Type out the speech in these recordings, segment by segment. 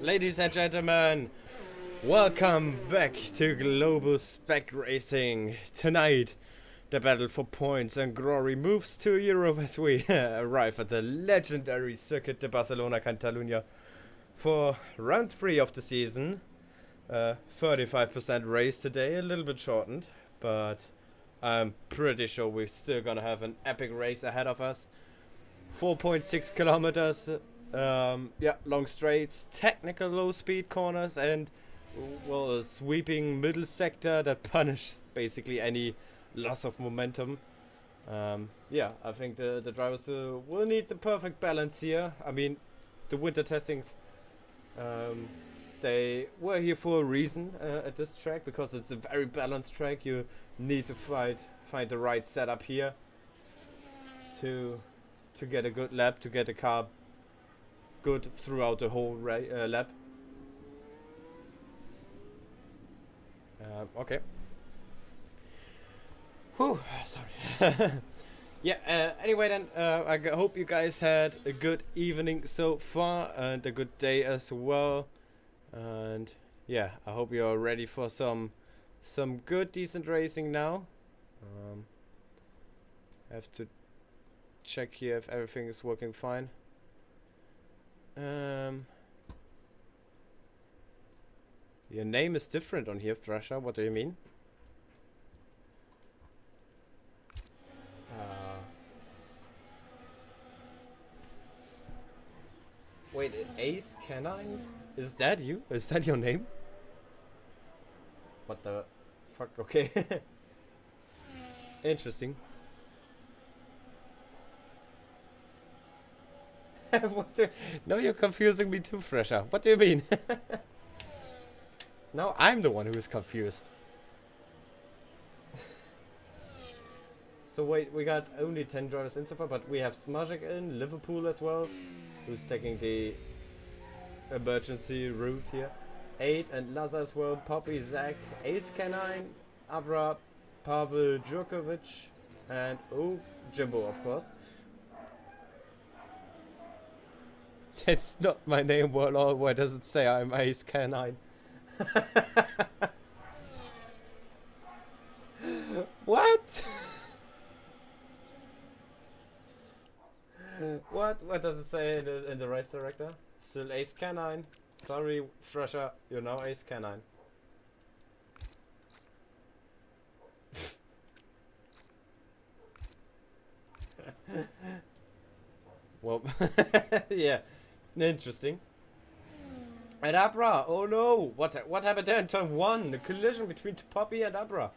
Ladies and gentlemen, welcome back to Global Spec Racing. Tonight, the battle for points and glory moves to Europe as we arrive at the legendary Circuit de Barcelona Catalunya for round 3 of the season. 35% race today, a little bit shortened, but I'm pretty sure we're still gonna have an epic race ahead of us. 4.6 kilometers. Long straights, technical low speed corners, and well, a sweeping middle sector that punish basically any loss of momentum. I think the drivers will need the perfect balance here. I mean, the winter testings, they were here for a reason at this track, because it's a very balanced track. You need to find the right setup here to get a good lap, to get the car good throughout the whole lap. Okay. Whew, sorry. Anyway then, I hope you guys had a good evening so far and a good day as well. And yeah, I hope you're ready for some good, decent racing now. I have to check here if everything is working fine. Your name is different on here, Thrasher. What do you mean? Wait, Ace Canine? Is that you? Is that your name? What the fuck? Okay. Interesting. No, you're confusing me too, Fresher. What do you mean? No, I'm the one who is confused. So wait, we got only 10 drivers in so far, but we have Smajic in, Liverpool as well, who's taking the emergency route here. 8 and Laza as well, Poppy, Zach, Ace Canine, Abra, Pavel Djurkovic, and Jimbo, of course. It's not my name, Warlord. Why does it say I'm Ace Canine? What? What does it say in the race director? Still Ace Canine. Sorry, Fresher, you're now Ace Canine. Well, yeah. Interesting. And Abra, oh no! What happened there in turn 1? The collision between Poppy and Abra.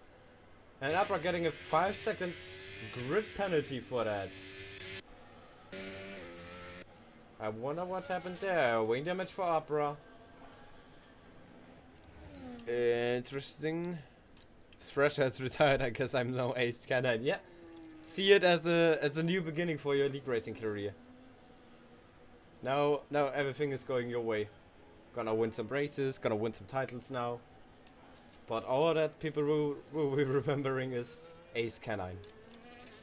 And Abra getting a 5-second grid penalty for that. I wonder what happened there. Wing damage for Abra. Interesting. Thresh has retired. I guess I'm now Ace Canine. Yeah. See it as a new beginning for your league racing career. Now everything is going your way. Gonna win some races, gonna win some titles now. But all that people will be remembering is Ace Canine.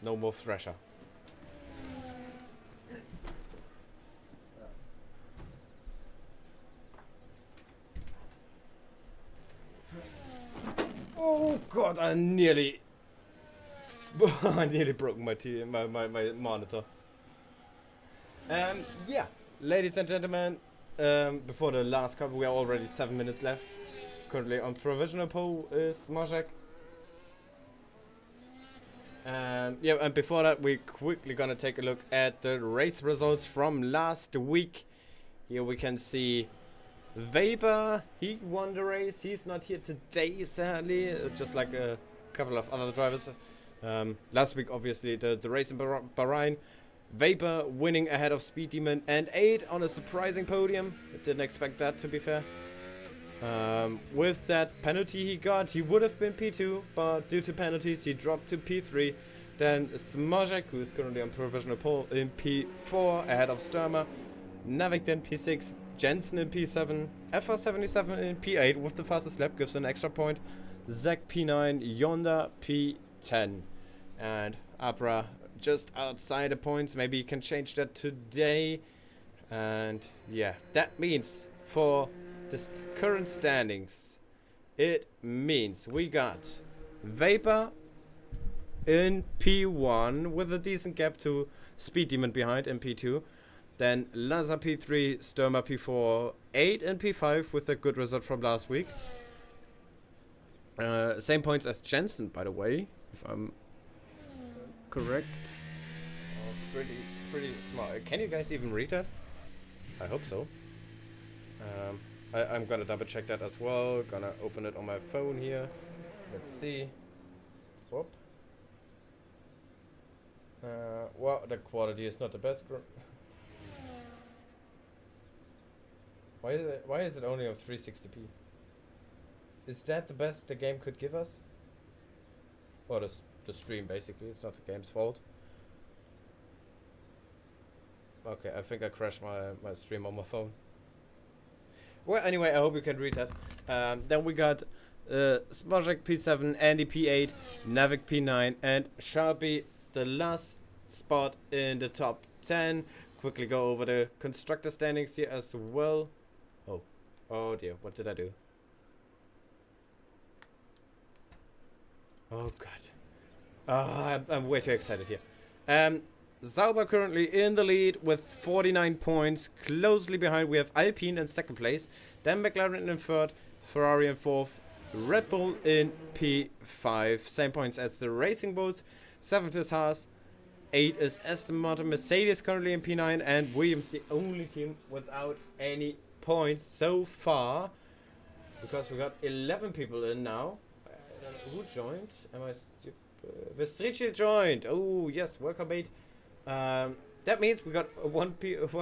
No more Thresher. Oh god, I nearly broke my monitor. Yeah. Ladies and gentlemen, before the last couple, we are already 7 minutes left. Currently on provisional pole is Smajic. And before that, we're quickly gonna take a look at the race results from last week. Here we can see Weber, he won the race. He's not here today, sadly, just like a couple of other drivers. Last week, obviously, the race in Bahrain. Weber winning ahead of Speed Demon and 8 on a surprising podium. I didn't expect that, to be fair. With that penalty he got, he would have been P2, but due to penalties he dropped to P3. Then Smajic, who is currently on provisional pole, in P4 ahead of Sturmer. Navik in P6, Jensen in P7, FR77 in P8 with the fastest lap, gives an extra point. Zach P9, Yonda P10. And Abra just outside the points. Maybe you can change that today. And yeah, that means for the current standings, it means we got Vapor in P1 with a decent gap to Speed Demon behind in P2. Then Lazar P3, Sturma P4, 8 in P5 with a good result from last week. Same points as Jensen, by the way, if I'm correct. Oh, pretty smart. Can you guys even read that? I hope so. I'm gonna double check that as well. Gonna open it on my phone here. Let's see. Whoop. Well, the quality is not the best. Why is it only on 360p? Is that the best the game could give us? Or the stream, basically. It's not the game's fault. Okay, I think I crashed my stream on my phone. Well, anyway, I hope you can read that. Then we got Smojek P7, Andy P8, Navik P9, and Sharpie the last spot in the top 10. Quickly go over the constructor standings here as well. Oh dear, what did I do? Oh god. I'm way too excited here. Sauber currently in the lead with 49 points. Closely behind we have Alpine in second place. Then McLaren in third, Ferrari in fourth, Red Bull in P5. Same points as the Racing Bulls. Seventh is Haas. 8 is Aston Martin. Mercedes currently in P9. And Williams the only team without any points so far. Because we got 11 people in now. I don't know who joined. Am I stupid? Vestrici joined. Oh yes, welcome mate. That means we got one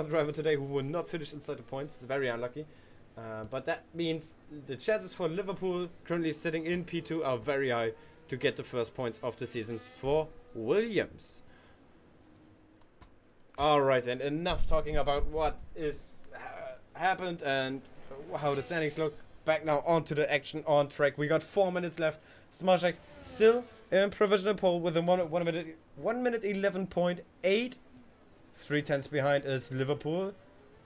driver today who will not finish inside the points. It's very unlucky. But that means the chances for Liverpool, currently sitting in P2, are very high to get the first points of the season for Williams. Alright then, enough talking about what is happened and how the standings look. Back now onto the action on track. We got 4 minutes left. Smajek still in provisional pole with a 1 minute 11.8. 3/10 behind is Liverpool,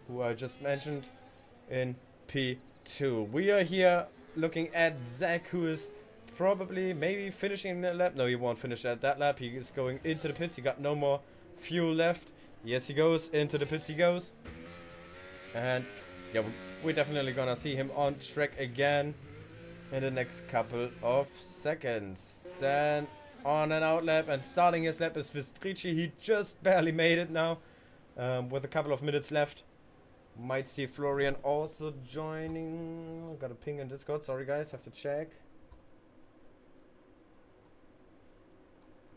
who I just mentioned, in P2. We are here looking at Zach, who is probably maybe finishing the lap. No, he won't finish at that lap. He is going into the pits. He got no more fuel left. Yes, he goes into the pits. He goes, and yeah, we're definitely gonna see him on track again in the next couple of seconds. Then on an out lap and starting his lap is Vestrici. He just barely made it now, with a couple of minutes left. Might see Florian also joining. Got a ping in Discord. Sorry guys, have to check.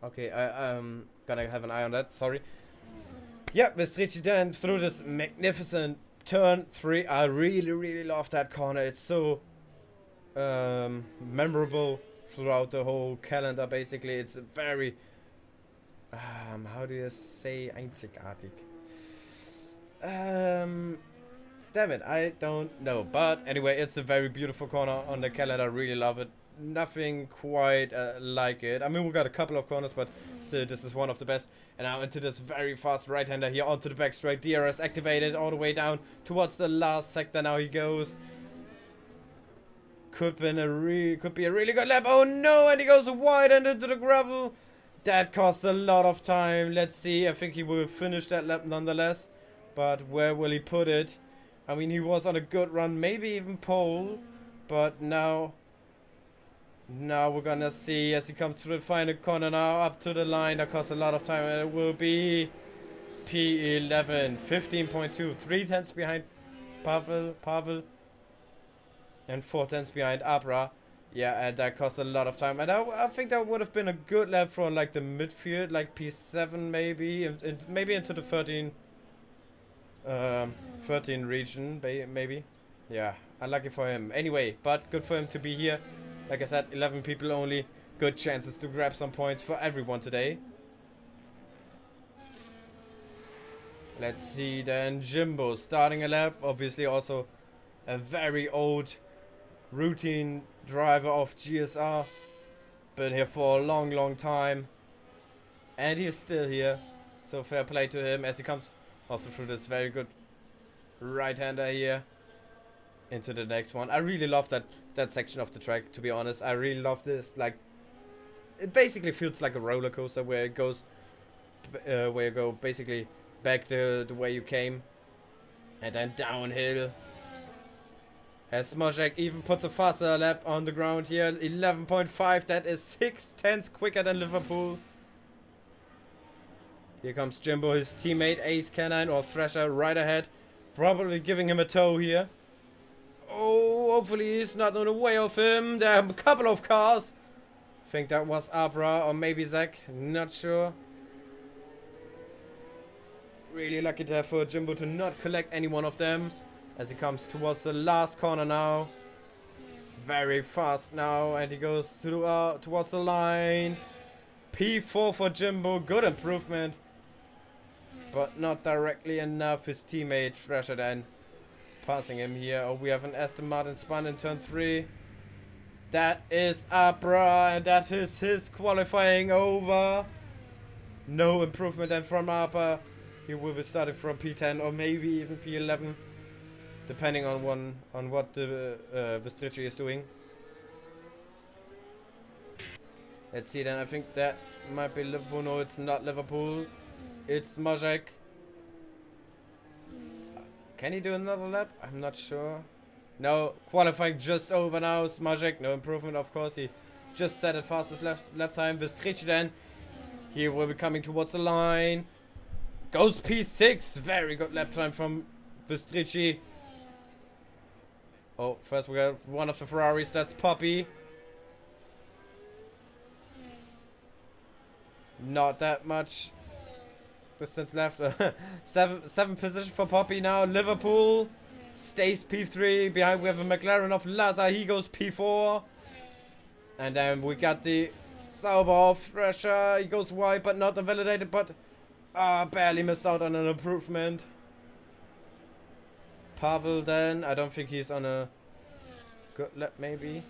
Okay, I'm gonna have an eye on that. Sorry. Yeah, Vestrici then through this magnificent turn 3. I really love that corner. It's so memorable throughout the whole calendar. Basically, it's a very how do you say einzigartig? Damn it, I don't know. But anyway, it's a very beautiful corner on the calendar. Really love it. Nothing quite like it. I mean, we got a couple of corners, but still, this is one of the best. And now into this very fast right-hander here onto the back straight. DRS activated all the way down towards the last sector. Now he goes. Could be a really good lap. Oh no, and he goes wide and into the gravel. That cost a lot of time. Let's see. I think he will finish that lap nonetheless. But where will he put it? I mean, he was on a good run, maybe even pole. But now we're gonna see as he comes through the final corner now up to the line. That costs a lot of time, and it will be P11, 15.2, 3/10 behind Pavel, and 4/10 behind Abra. Yeah, and that costs a lot of time. And I think that would have been a good lap from like the midfield, like P7 maybe, and maybe into the 13 region, maybe. Yeah, unlucky for him. Anyway, but good for him to be here. Like I said, 11 people only. Good chances to grab some points for everyone today. Let's see then. Jimbo starting a lap. Obviously also a very old routine driver of GSR. Been here for a long time. And he is still here. So fair play to him as he comes also through this very good right-hander here. into the next one. I really love that section of the track, to be honest. I really love this. Like, it basically feels like a roller coaster where it goes, where you go basically back the way you came, and then downhill. As Smoshek even puts a faster lap on the ground here, 11.5. That is 6/10 quicker than Liverpool. Here comes Jimbo, his teammate Ace Canine or Thrasher right ahead, probably giving him a tow here. Oh, hopefully he's not on the way of him. There are a couple of cars. I think that was Abra or maybe Zach, not sure. Really lucky there for Jimbo to not collect any one of them as he comes towards the last corner now. Very fast now, and he goes to towards the line. P4 for Jimbo, good improvement, but not directly enough. His teammate Thrasher then passing him here. Oh, we have an Aston Martin spun in turn 3. That is Abra, and that is his qualifying over. No improvement then from Abra. He will be starting from P10 or maybe even P11, depending on what the Vestrici is doing. Let's see then. I think that might be Liverpool. No, it's not Liverpool. It's Majek. Can he do another lap? I'm not sure. No, qualifying just over now. Smajek, no improvement, of course. He just set it fastest lap time. Vestrici then. He will be coming towards the line. Goes P6. Very good lap time from Vestrici. Oh, first we got one of the Ferraris. That's Poppy. Not that much distance left. seven position for Poppy now. Liverpool stays P3. Behind we have a McLaren of Laza. He goes P4. And then we got the Sauber of Thrasher. He goes wide, but not invalidated. But barely missed out on an improvement. Pavel then. I don't think he's on a good lap, maybe.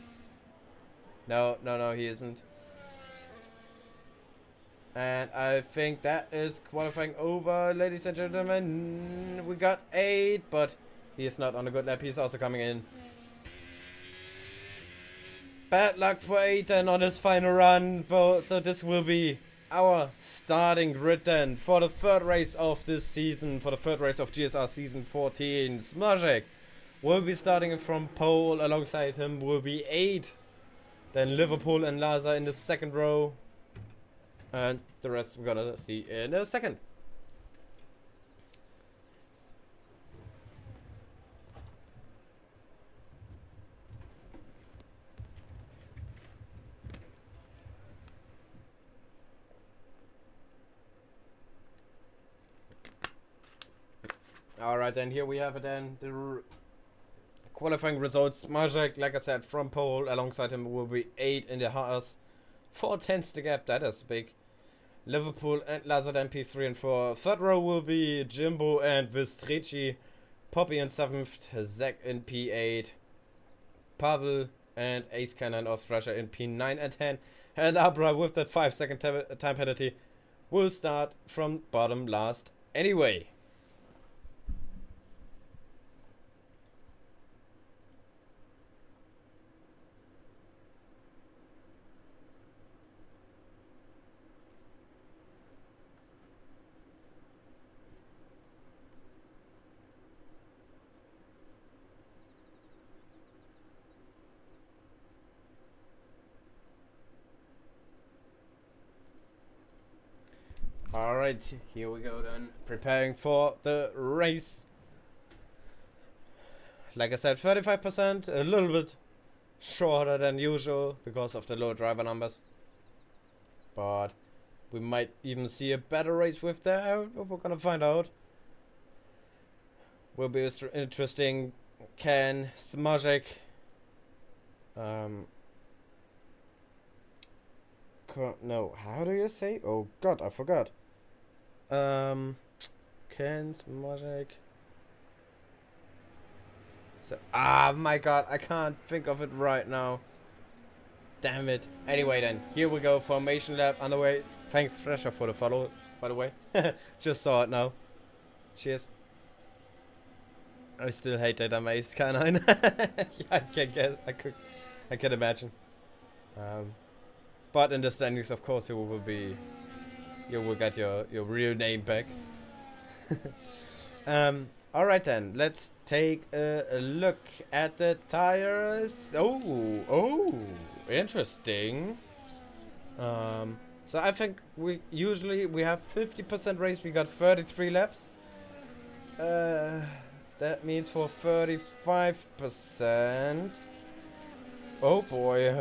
No, he isn't. And I think that is qualifying over, ladies and gentlemen. We got 8, but he is not on a good lap. He's also coming in. Bad luck for Ethan on his final run. So this will be our starting grid then for the third race of this season, for the third race of GSR Season 14. Smajek will be starting from pole. Alongside him will be 8. Then Liverpool and Laza in the second row. And the rest we're gonna see in a second. Alright, then here we have it then. The qualifying results. Majek, like I said, from pole. Alongside him will be 8 in the Haas. 4/10 the gap, that is big. Liverpool and Lazard in P3 and 4. Third row will be Jimbo and Vestrici. Poppy in 7th. Zach in P8. Pavel and Ace Cannon of Thrasher in P9 and 10. And Abra with that 5-second time penalty will start from bottom last anyway. Alright, here we go then. Preparing for the race. Like I said, 35%, a little bit shorter than usual because of the low driver numbers. But we might even see a better race with that. We're gonna find out. Will be interesting. Can Smajek no, how do you say? Oh god, I forgot. Can Smajek? So, my god, I can't think of it right now. Damn it. Anyway then, here we go. Formation lap underway. Thanks Thrasher for the follow, by the way. Just saw it now. Cheers. I still hate that amaze canine. Yeah, I can guess. I can imagine. But in the standings, of course, you will get your real name back. All right then. Let's take a look at the tires. Oh, interesting. So I think we have 50% race. We got 33 laps. That means for 35%. Oh boy.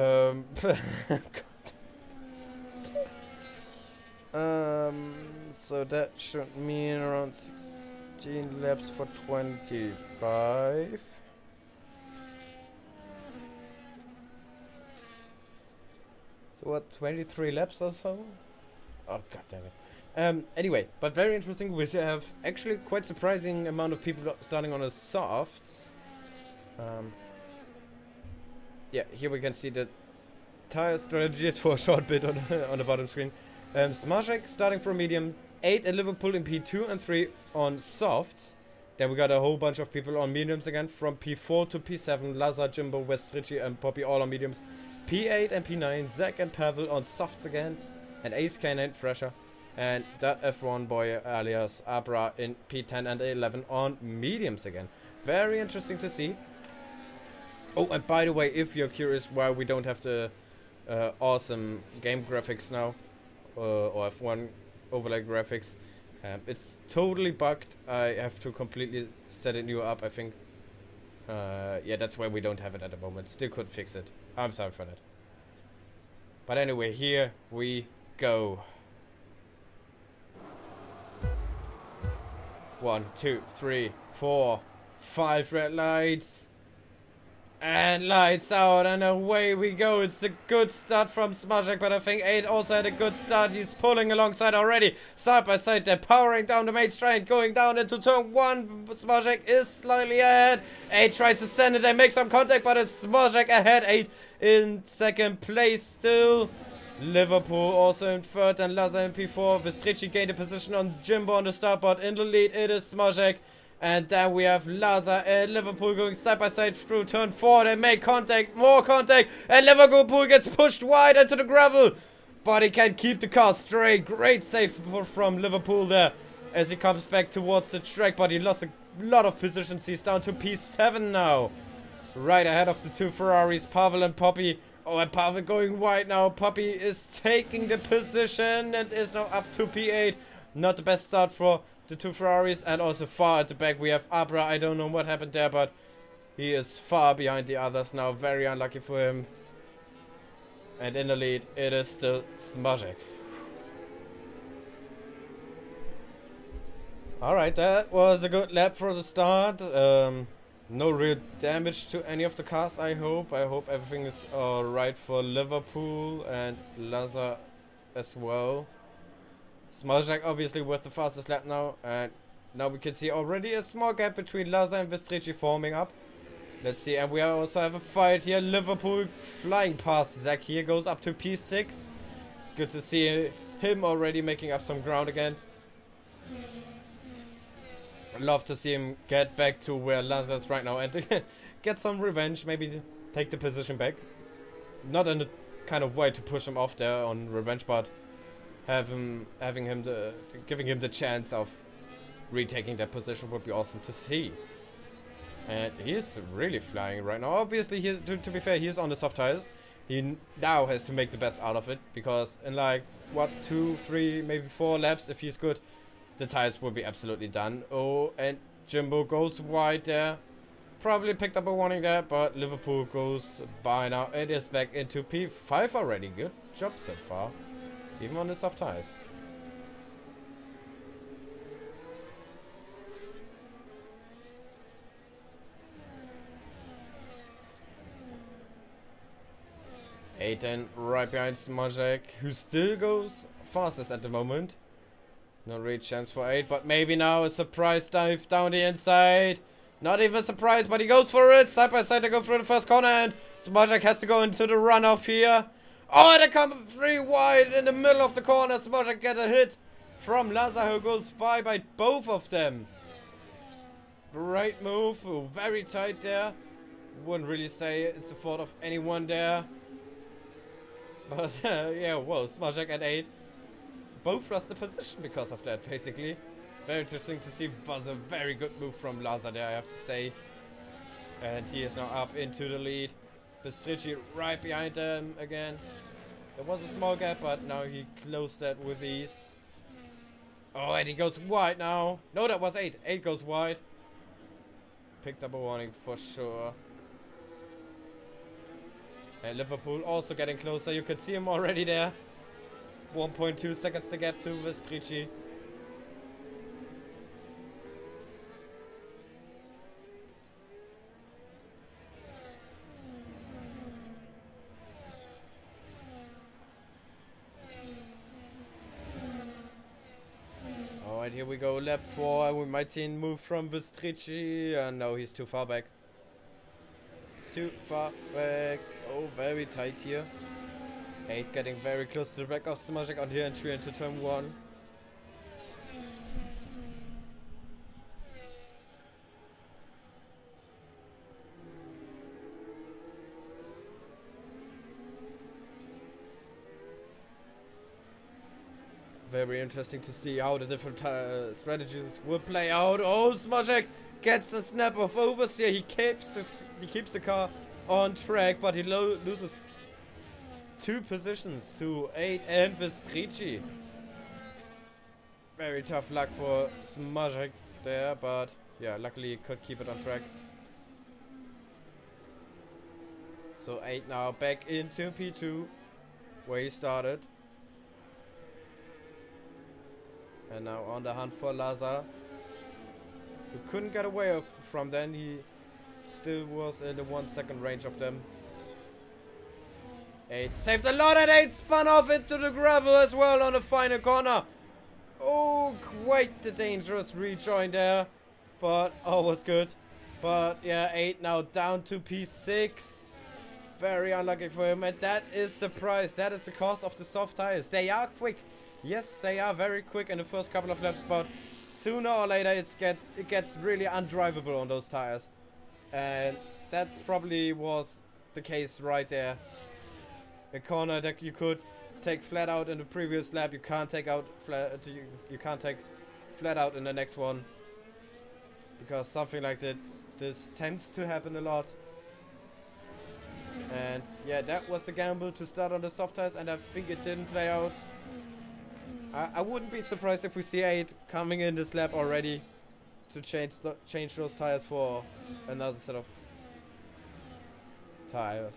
So that should mean around 16 laps for 25. So what, 23 laps or so? Oh god damn it. Anyway, but very interesting. We have actually quite surprising amount of people starting on a softs. Yeah, here we can see the tire strategies for a short bit on the bottom screen. Smarzek starting from medium, 8 at Liverpool in P2 and 3 on softs. Then we got a whole bunch of people on mediums again, from P4 to P7. Laza, Jimbo, Westrici and Poppy all on mediums. P8 and P9, Zach and Pavel on softs again. And Ace K9 Fresher. And that F1 boy alias Abra in P10 and 11 on mediums again. Very interesting to see. Oh, and by the way, if you're curious why we don't have the awesome game graphics now, or F1 overlay graphics, it's totally bugged. I have to completely set it new up, I think. Yeah, that's why we don't have it at the moment. Still could fix it. I'm sorry for that. But anyway, here we go. 1, 2, 3, 4, 5 red lights. And lights out, and away we go. It's a good start from Smarzek, but I think 8 also had a good start. He's pulling alongside already. Side by side, they're powering down the main straight, going down into turn 1. Smarzek is slightly ahead. 8 tries to send it and make some contact, but it's Smarzek ahead. 8 in second place still. Liverpool also in third, and Laza in P4. Vestrici gained a position on Jimbo on the starboard. In the lead, it is Smarzek. And then we have Laza and Liverpool going side by side through turn 4. They make contact, more contact, and Liverpool gets pushed wide into the gravel. But he can keep the car straight. Great save from Liverpool there as he comes back towards the track. But he lost a lot of positions. He's down to P7 now. Right ahead of the 2 Ferraris, Pavel and Poppy. Oh, and Pavel going wide now. Poppy is taking the position and is now up to P8. Not the best start for the 2 Ferraris, and also far at the back we have Abra. I don't know what happened there, but he is far behind the others now. Very unlucky for him. And in the lead, it is still Smarzek. Alright, that was a good lap for the start. No real damage to any of the cars, I hope. I hope everything is alright for Liverpool and Laza as well. Smarzek obviously with the fastest lap now, and now we can see already a small gap between Laza and Vestrici forming up. Let's see, and we also have a fight here. Liverpool flying past Zach here, goes up to P6. It's good to see him already making up some ground again. I'd love to see him get back to where Laza is right now and get some revenge, maybe take the position back. Not in the kind of way to push him off there on revenge, but giving him the chance of retaking that position would be awesome to see. And he's really flying right now. Obviously, to be fair, he's on the soft tires. He now has to make the best out of it, because in like, what, 2, 3, maybe 4 laps, if he's good, the tires will be absolutely done. Oh, and Jimbo goes wide there. Probably picked up a warning there, but Liverpool goes by now. It is back into P5 already. Good job so far, even on the soft tires. Aiden right behind Smarzek, who still goes fastest at the moment. No real chance for 8, but maybe now a surprise dive down the inside. Not even a surprise, but he goes for it. Side by side, they go through the first corner, and Smarzek has to go into the runoff here. Oh, they come 3 wide in the middle of the corner. Smarzek gets a hit from Laza, who goes by both of them. Great move. Oh, very tight there. Wouldn't really say it's the fault of anyone there. But yeah, whoa, Smarzek at 8. Both lost the position because of that, basically. Very interesting to see. Was a very good move from Laza there, I have to say. And he is now up into the lead. Vestrici right behind them again. There was a small gap, but now he closed that with ease. Oh, and he goes wide now. No, that was 8. 8 goes wide. Picked up a warning for sure. And Liverpool also getting closer. You can see him already there. 1.2 seconds to get to Vestrici. Alright, here we go, lap 4. We might see a move from Vestrici. No, he's too far back. Too far back. Oh, very tight here. 8 getting very close to the back of Smarzek on the entry into turn 1. Very interesting to see how the different strategies will play out. Oh, Smarzek gets the snap of oversteer. He keeps the car on track, but he loses 2 positions to 8 and Vestrici. Very tough luck for Smarzek there, but yeah, luckily he could keep it on track. So 8 now back into P2, where he started. And now on the hunt for Laza, who couldn't get away from them. He still was in the 1 second range of them. 8 saved a lot, and 8 spun off into the gravel as well on the final corner. Oh, quite the dangerous rejoin there, but all was good. But yeah, 8 now down to P6. Very unlucky for him, and that is the price. That is the cost of the soft tires. They are quick. Yes, they are very quick in the first couple of laps, but sooner or later it gets really undrivable on those tires. And that probably was the case right there. A corner that you could take flat out in the previous lap, you can't take out flat. You can't take flat out in the next one, because something like that this tends to happen a lot. And yeah, that was the gamble to start on the soft tires, and I think it didn't play out. I wouldn't be surprised if we see 8 coming in this lap already to change those tires for another set of tires.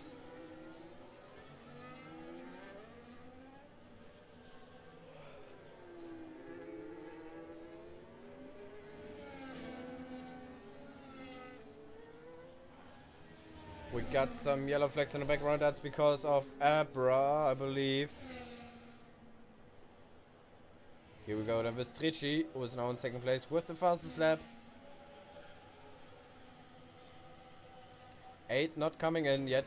We got some yellow flags in the background. That's because of Abra, I believe. Here we go, then Vestrici, who is now in second place with the fastest lap. 8 not coming in yet.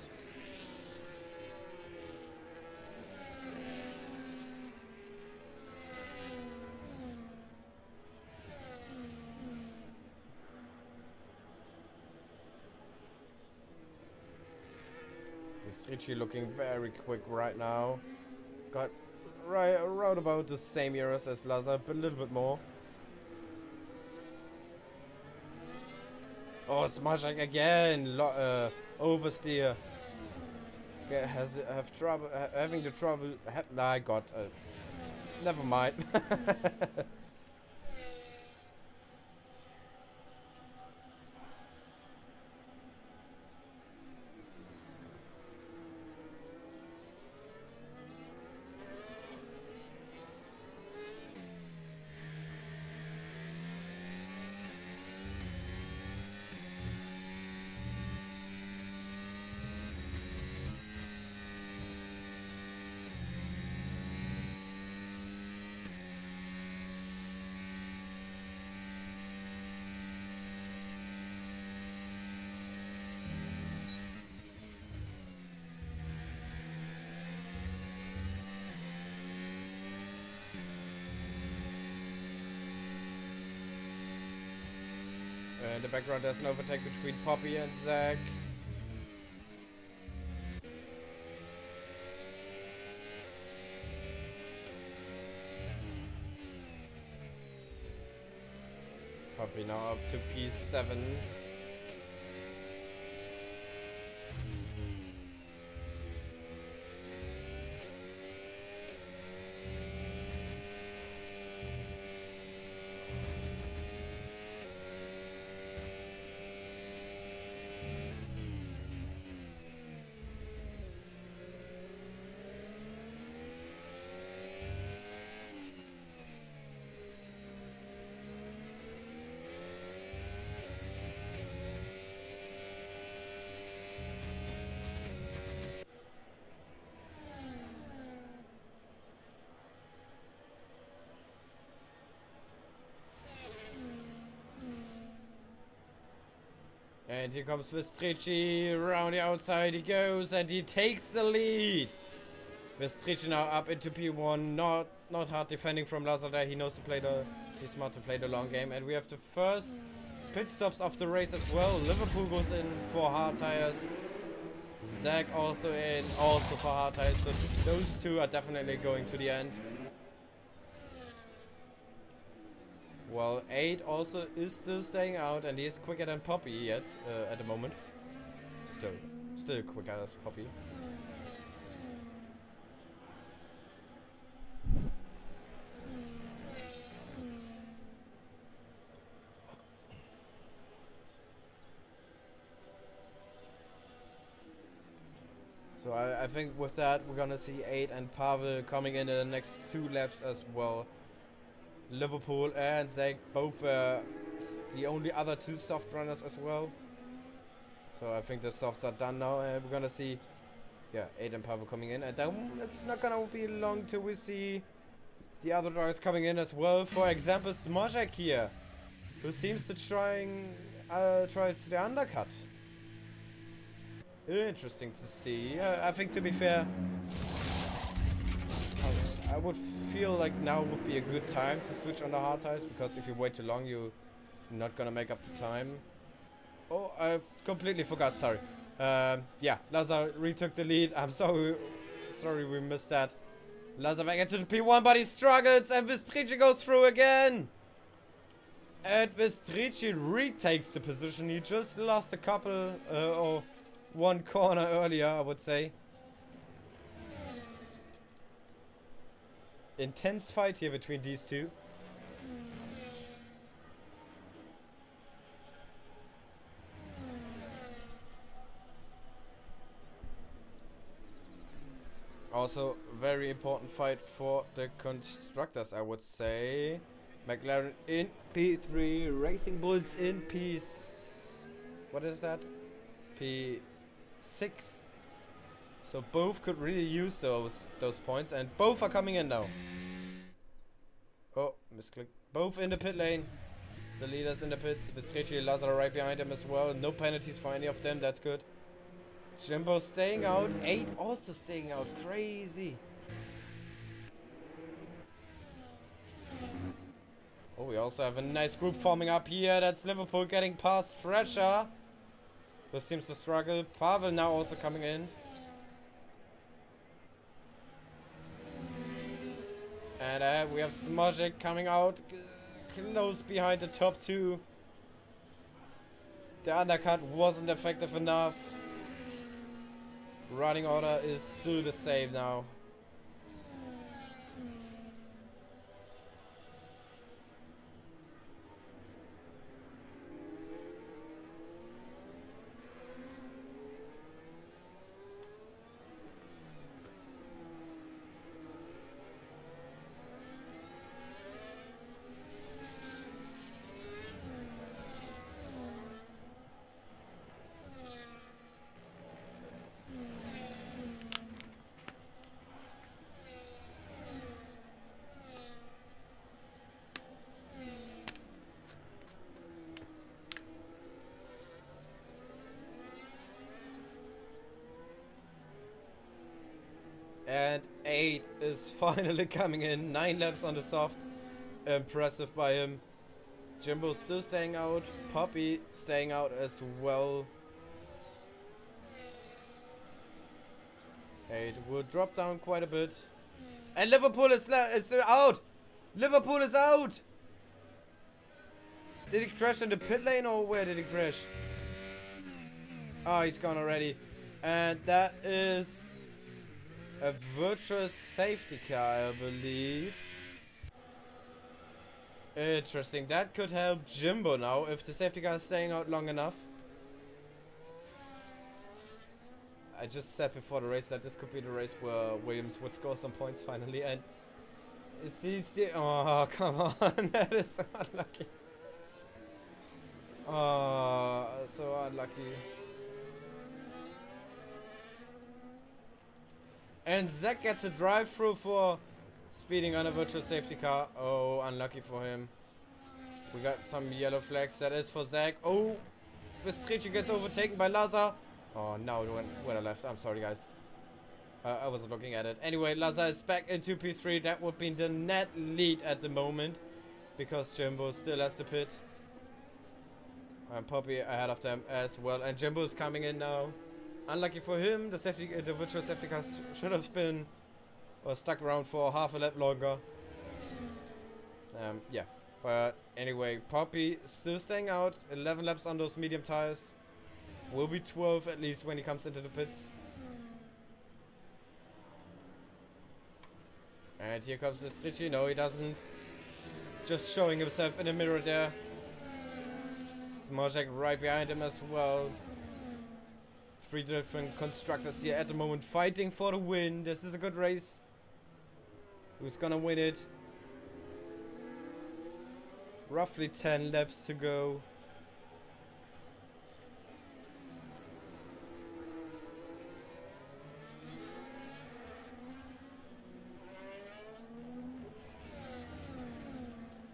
Vestrici looking very quick right now. Got around about the same euros as Laza, but a little bit more. Oh, Smarzek again. Oversteer. Yeah, having the trouble. Nah, I got. Never mind. In the background there's an overtake between Poppy and Zach. Poppy now up to P7. And here comes Vestrici, around the outside he goes, and he takes the lead. Vestrici now up into P1, not hard defending from Lazar. He knows to play he's smart to play the long game. And we have the first pit stops of the race as well. Liverpool goes in for hard tires. Zach also in, also for hard tires. So those two are definitely going to the end. Well, 8 also is still staying out, and he is quicker than Poppy yet at the moment. Still quicker as Poppy. So I think with that we're gonna see 8 and Pavel coming in the next 2 laps as well. Liverpool and Zach both the only other 2 soft runners as well. So I think the softs are done now, and we're gonna see 8 and Pavel coming in, and then it's not gonna be long till we see the other drivers coming in as well. For example, Smozek here, who seems to try the undercut. Interesting to see. I think, to be fair, I would feel like now would be a good time to switch on the hard tires, because if you wait too long, you're not gonna make up the time. Oh, I completely forgot. Sorry. Lazar retook the lead. I'm sorry we missed that. Lazar back into the P1, but he struggles, and Vestrici goes through again. And Vestrici retakes the position. He just lost a couple or one corner earlier, I would say. Intense fight here between these two. Also, very important fight for the constructors, I would say. McLaren in P3, Racing Bulls in what is that? P6. So both could really use those points, and both are coming in now. Oh, misclick. Both in the pit lane. The leaders in the pits. Vestrici and Lazar right behind them as well. No penalties for any of them. That's good. Jimbo staying out. 8 also staying out. Crazy. Oh, we also have a nice group forming up here. That's Liverpool getting past Thrasher, who seems to struggle. Pavel now also coming in. And we have Smozek coming out close behind the top 2. The undercut wasn't effective enough. Running order is still the same now. And 8 is finally coming in. 9 laps on the softs. Impressive by him. Jimbo still staying out. Poppy staying out as well. It will drop down quite a bit. And Liverpool is still out! Liverpool is out! Did he crash in the pit lane or where did he crash? Oh, he's gone already. And that is a virtual safety car, I believe. Interesting. That could help Jimbo now if the safety car is staying out long enough. I just said before the race that this could be the race where Williams would score some points finally, and it's the oh, come on, that is so unlucky. Oh, so unlucky. And Zach gets a drive-through for speeding on a virtual safety car. Oh, unlucky for him. We got some yellow flags. That is for Zach. Oh, Vestrici gets overtaken by Lazar. Oh, no, when I left. I'm sorry, guys. I wasn't looking at it. Anyway, Lazar is back into P3. That would be the net lead at the moment, because Jimbo still has the pit. And Poppy ahead of them as well. And Jimbo is coming in now. Unlucky for him. The virtual safety car should have been stuck around for half a lap longer. Yeah. But anyway, Poppy still staying out. 11 laps on those medium tires. Will be 12 at least when he comes into the pits. And here comes Vestrici. No, he doesn't. Just showing himself in the mirror there. Smorzek right behind him as well. 3 different constructors here at the moment fighting for the win. This is a good race. Who's gonna win it? Roughly 10 laps to go.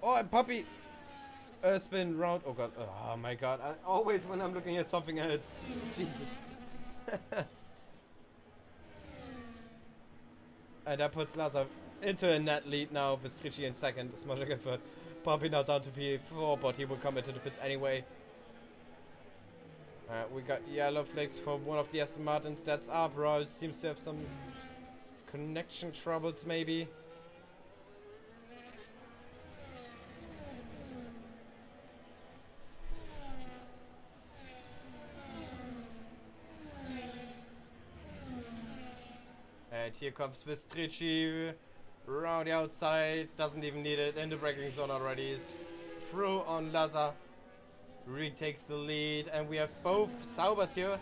Oh, and Poppy spin round. Oh god. Oh my god. Always when I'm looking at something else. Jesus. And that puts Lazar into a net lead now. Vestrici in second. Smorzek in third. Poppy now down to P4, but he will come into the pits anyway. We got yellow flags for one of the Aston Martins. That's up. Rouse seems to have some connection troubles maybe. And here comes Vestrici around the outside, doesn't even need it, in the braking zone already, is through on Lazar, retakes the lead, and we have both Saubers here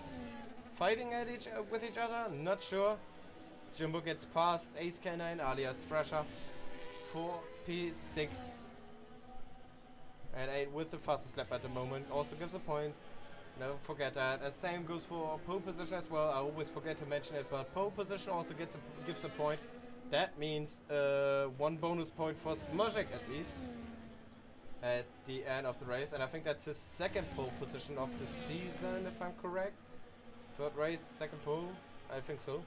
fighting at with each other, not sure. Jimbo gets past Ace Canine alias Thrasher, 4 P6 and 8 with the fastest lap at the moment, also gives a point. Never forget that. The same goes for pole position as well. I always forget to mention it, but pole position also gives a point. That means 1 bonus point for Smorzek at least at the end of the race. And I think that's his second pole position of the season, if I'm correct. Third race, second pole. I think so.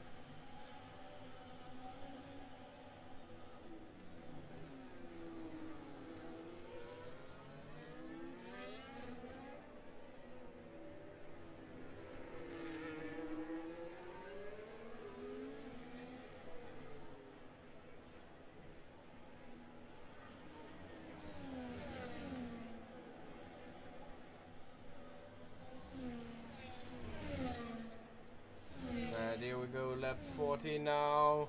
There we go, lap 40 now.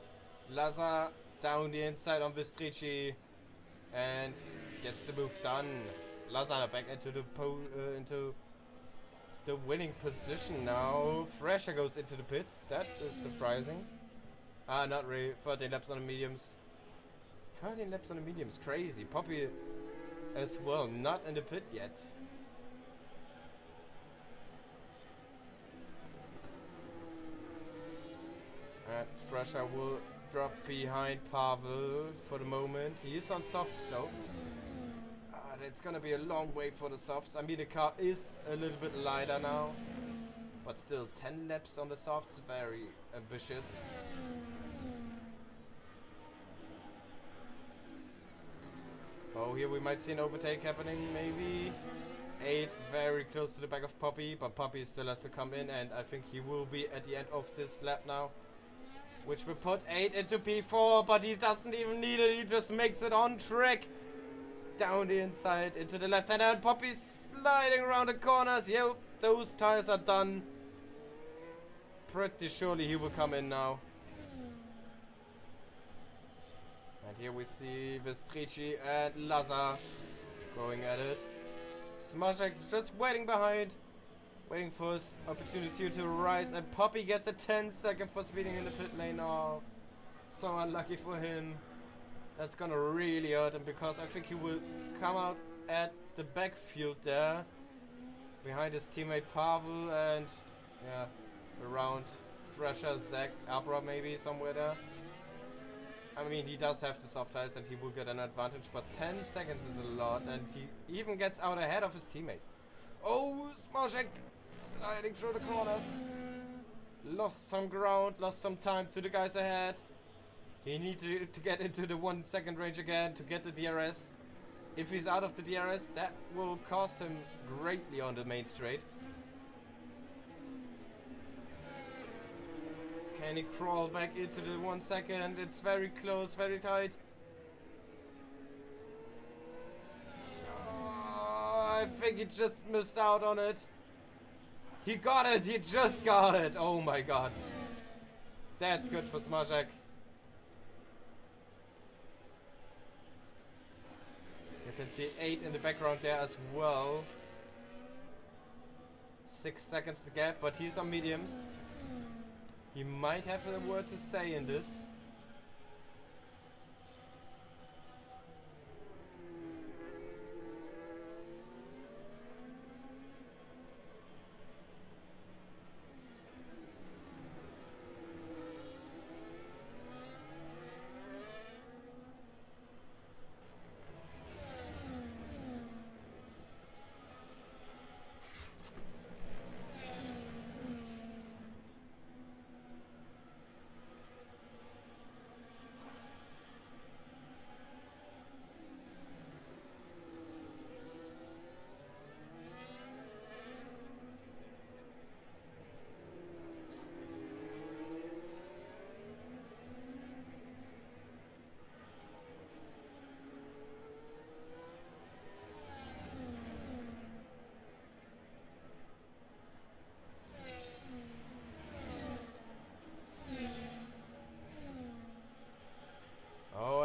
Lazar down the inside on Vestrici and gets the move done. Lazar back into the pole, into the winning position now. Thrasher goes into the pits. That is surprising. Not really. 13 laps on the mediums. 13 laps on the mediums, crazy. Poppy as well, not in the pit yet. Thrasher will drop behind Pavel for the moment. He is on softs though. It's gonna be a long way for the softs. I mean, the car is a little bit lighter now, but still 10 laps on the softs, very ambitious. Oh, here we might see an overtake happening, maybe. 8 very close to the back of Poppy, but Poppy still has to come in, and I think he will be at the end of this lap now. Which will put 8 into P4, but he doesn't even need it, he just makes it on track. Down the inside, into the left hand, and Poppy's sliding around the corners. Yo, those tires are done. Pretty surely he will come in now. And here we see Vestrici and Lazar going at it. Smashek just waiting behind, waiting for his opportunity to rise, and Poppy gets a 10-second for speeding in the pit lane. Oh, so unlucky for him. That's gonna really hurt him, because I think he will come out at the backfield there, behind his teammate Pavel, and yeah, around Thrasher, Zach, Abra maybe somewhere there. I mean, he does have the soft tires and he will get an advantage, but 10 seconds is a lot, and he even gets out ahead of his teammate. Oh, Smoshek sliding through the corners. Lost some ground, lost some time to the guys ahead. He needs to get into the 1 second range again to get the DRS. If he's out of the DRS, that will cost him greatly on the main straight. Can he crawl back into the 1 second? It's very close, very tight. Oh, I think he just missed out on it. He got it, he just got it. Oh my god. That's good for Smashek. You can see 8 in the background there as well. 6 seconds to gap, but he's on mediums. He might have a word to say in this.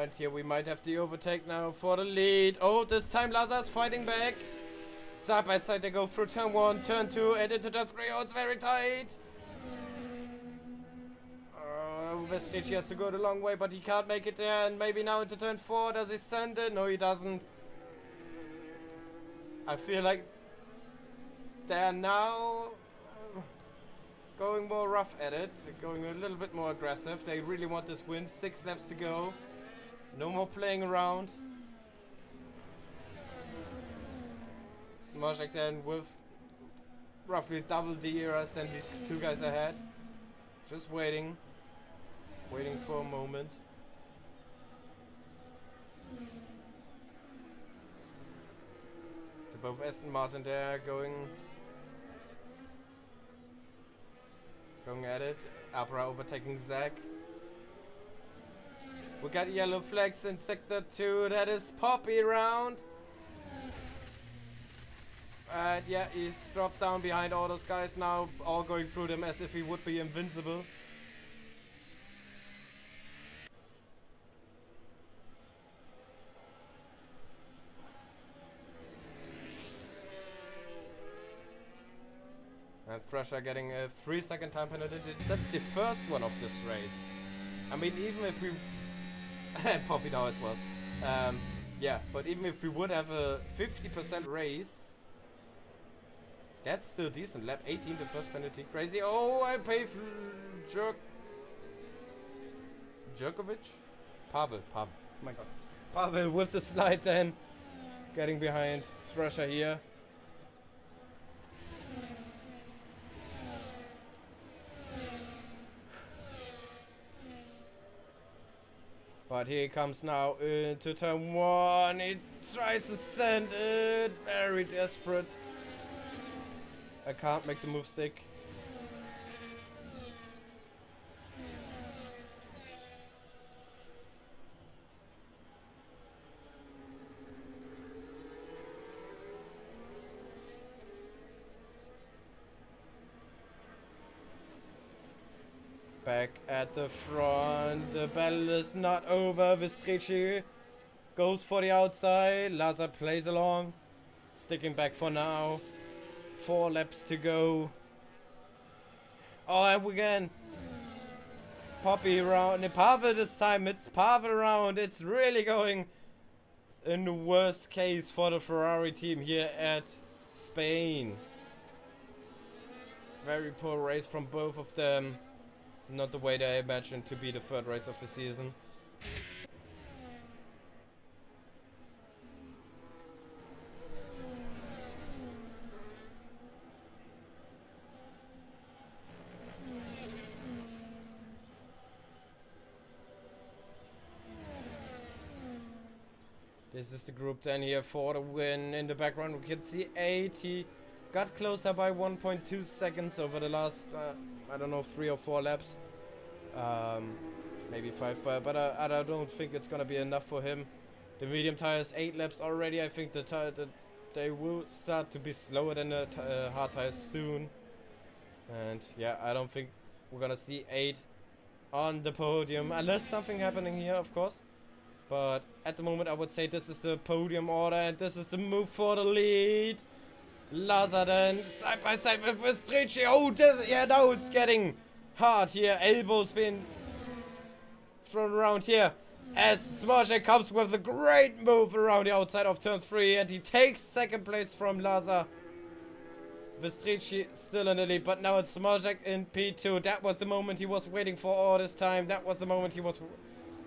And here we might have the overtake now for the lead. Oh, this time Lazar's fighting back. Side by side they go through turn 1, turn 2, and into turn 3. Oh, it's very tight. Vestrici has to go the long way, but he can't make it there. And maybe now into turn 4. Does he send it? No, he doesn't. I feel like they're now going more rough at it, going a little bit more aggressive. They really want this win. 6 laps to go. No more playing around. Smoshek then with roughly double the eras than these 2 guys ahead. Just waiting. Waiting for a moment. To both Aston Martin there going at it. Abra overtaking Zach. We got yellow flags in sector 2. That is Poppy round. And yeah, he's dropped down behind all those guys now, all going through them as if he would be invincible. And Thrasher getting a 3-second time penalty. That's the first one of this race. I mean, even if we... and Poppy now as well. Yeah, but even if we would have a 50% race, that's still decent. Lap 18, the first penalty. Crazy. Oh, I pay Jerkovic? Pavel. Oh my god. Pavel with the slide then. Getting behind Thrasher here. But here he comes now into turn 1. He tries to send it. Very desperate. I can't make the move stick. Back at the front, the battle is not over. Vistrici goes for the outside. Laza plays along, sticking back for now. 4 laps to go. Oh, and again, Poppy round. Pavel this time. It's Pavel round. It's really going in the worst case for the Ferrari team here at Spain. Very poor race from both of them. Not the way that I imagined to be the 3rd race of the season. This is the group 10 here for the win. In the background we can see 80. Got closer by 1.2 seconds over the last, I don't know, 3 or 4 laps. Maybe 5, but I don't think it's gonna be enough for him. The medium tires 8 laps already. I think they will start to be slower than the hard tires soon. And yeah, I don't think we're gonna see 8 on the podium unless something happening here, of course. But at the moment I would say this is the podium order and this is the move for the lead. Laza then side by side with Vistrici. Oh, yeah, now it's getting hard here. Elbows being thrown around here as Smorzek comes with a great move around the outside of turn 3 and he takes 2nd place from Laza. Vistrici still in the lead, but now it's Smorzek in P2. That was the moment he was waiting for all this time. That was the moment he was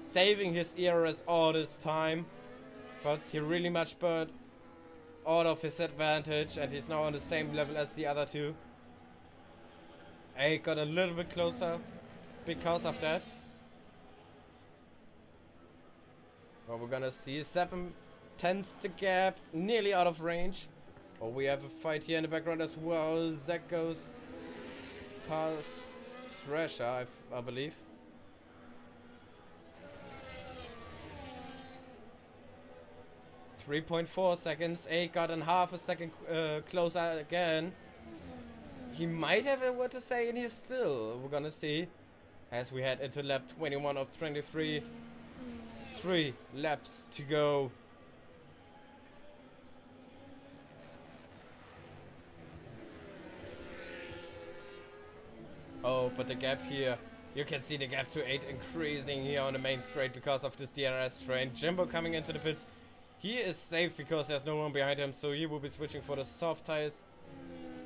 saving his ERS all this time. But he really much burned all of his advantage and he's now on the same level as the other two. I got a little bit closer because of that. Well, we're gonna see 7/10 the gap, nearly out of range. Oh, we have a fight here in the background as well. Zach goes past Thrasher, I believe. .4 seconds. 8 got in half a second closer again. He might have a word to say in here still. We're gonna see as we head into lap 21 of 23. 3 laps to go. Oh, but the gap here, you can see the gap to 8 increasing here on the main straight because of this DRS train. Jimbo coming into the pits. He is safe because there's no one behind him, so he will be switching for the soft tires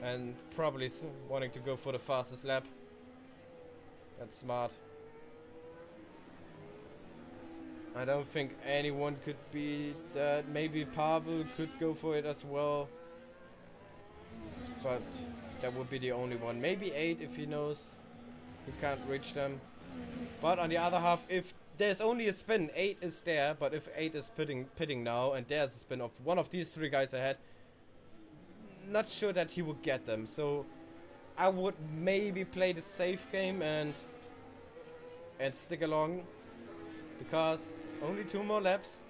and probably wanting to go for the fastest lap. That's smart. I don't think anyone could beat that. Maybe Pavel could go for it as well, but that would be the only one. Maybe 8 if he knows he can't reach them. But on the other half, if there's only a spin, 8 is there, but if 8 is pitting now and there's a spin of one of these 3 guys ahead, not sure that he would get them. So I would maybe play the safe game and stick along, because only 2 more laps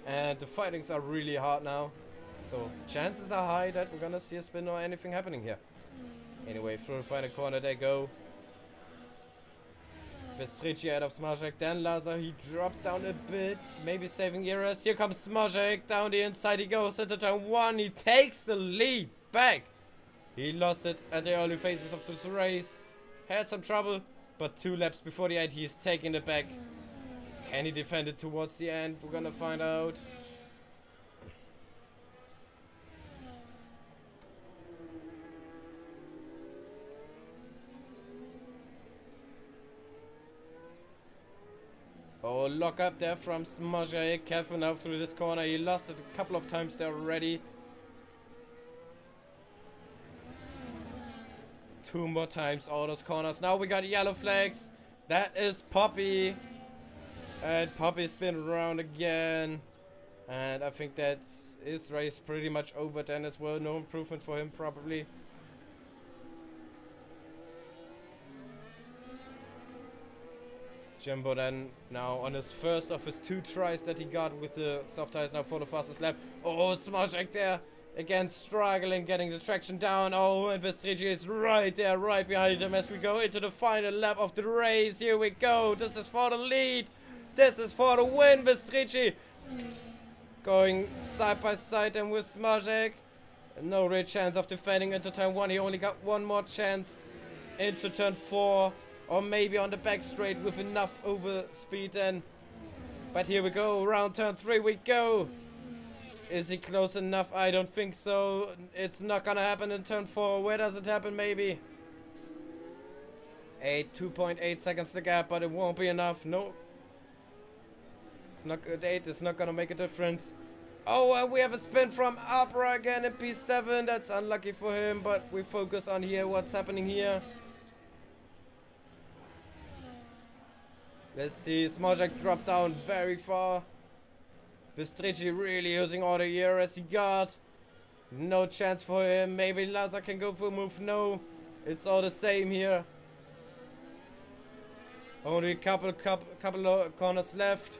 and the fightings are really hard now. So chances are high that we're gonna see a spin or anything happening here. Anyway, through the final corner they go. Vistrici out of Smorzek, then Laza, he dropped down a bit, maybe saving ERS. Here comes Smorzek, down the inside he goes into turn 1, he takes the lead back. He lost it at the early phases of this race, had some trouble, but 2 laps before the end he's taking it back. Can he defend it towards the end? We're gonna find out. Oh, lock up there from Smorzek. Careful now through this corner. He lost it a couple of times there already. 2 more times all those corners. Now we got yellow flags. That is Poppy. And Poppy's been around again. And I think that's his race pretty much over then as well. No improvement for him probably. Jimbo then now on his first of his 2 tries that he got with the soft tires now for the fastest lap. Oh, Smoshek there again struggling getting the traction down. Oh, and Vestrici is right there, right behind him as we go into the final lap of the race. Here we go. This is for the lead. This is for the win. Vestrici going side by side and with Smoshek. No real chance of defending into turn 1. He only got one more chance into turn 4. Or maybe on the back straight with enough over speed then. But here we go, around turn 3 we go. Is he close enough? I don't think so. It's not gonna happen in turn 4. Where does it happen maybe? 2.8 seconds to gap, but it won't be enough. No. It's not good. 8 is not gonna make a difference. Oh, and we have a spin from Abra again in P7. That's unlucky for him, but we focus on here, what's happening here. Let's see, Smoshek dropped down very far. Vestrici really using all the air as he got. No chance for him. Maybe Lazar can go for a move. No, it's all the same here. Only a couple of corners left.